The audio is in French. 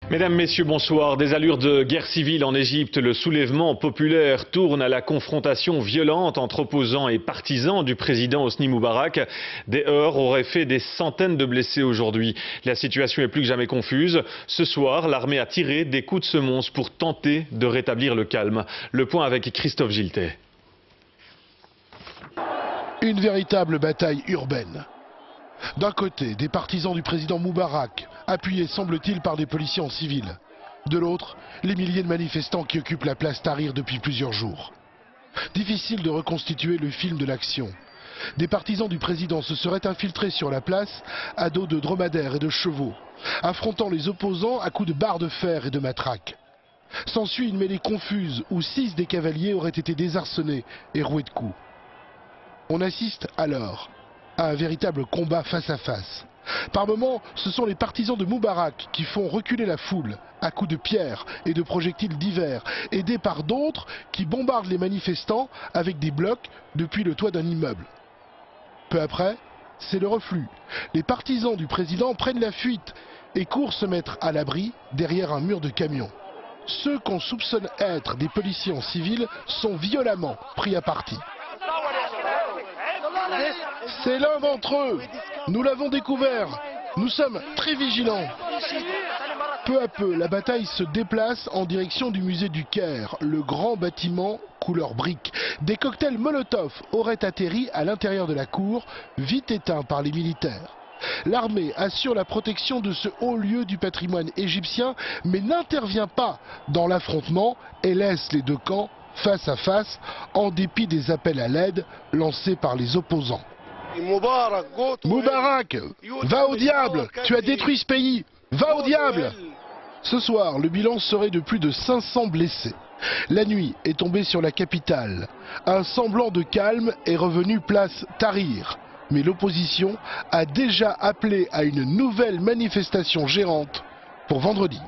Mesdames, Messieurs, bonsoir. Des allures de guerre civile en Égypte, le soulèvement populaire tourne à la confrontation violente entre opposants et partisans du président Hosni Moubarak. Des heurts auraient fait des centaines de blessés aujourd'hui. La situation est plus que jamais confuse. Ce soir, l'armée a tiré des coups de semonce pour tenter de rétablir le calme. Le point avec Christophe Giltet. Une véritable bataille urbaine. D'un côté, des partisans du président Moubarak, appuyés semble-t-il par des policiers en civil. De l'autre, les milliers de manifestants qui occupent la place Tahrir depuis plusieurs jours. Difficile de reconstituer le film de l'action. Des partisans du président se seraient infiltrés sur la place à dos de dromadaires et de chevaux, affrontant les opposants à coups de barres de fer et de matraques. S'ensuit une mêlée confuse où 6 des cavaliers auraient été désarçonnés et roués de coups. On assiste alors à un véritable combat face à face. Par moments, ce sont les partisans de Moubarak qui font reculer la foule à coups de pierres et de projectiles divers, aidés par d'autres qui bombardent les manifestants avec des blocs depuis le toit d'un immeuble. Peu après, c'est le reflux. Les partisans du président prennent la fuite et courent se mettre à l'abri derrière un mur de camions. Ceux qu'on soupçonne être des policiers en civil sont violemment pris à partie. C'est l'un d'entre eux. Nous l'avons découvert. Nous sommes très vigilants. Peu à peu, la bataille se déplace en direction du musée du Caire, le grand bâtiment couleur brique. Des cocktails Molotov auraient atterri à l'intérieur de la cour, vite éteints par les militaires. L'armée assure la protection de ce haut lieu du patrimoine égyptien, mais n'intervient pas dans l'affrontement et laisse les deux camps face à face, en dépit des appels à l'aide lancés par les opposants. Moubarak, va au diable, tu as détruit ce pays, va au diable. Ce soir, le bilan serait de plus de 500 blessés. La nuit est tombée sur la capitale. Un semblant de calme est revenu place Tahrir. Mais l'opposition a déjà appelé à une nouvelle manifestation géante pour vendredi.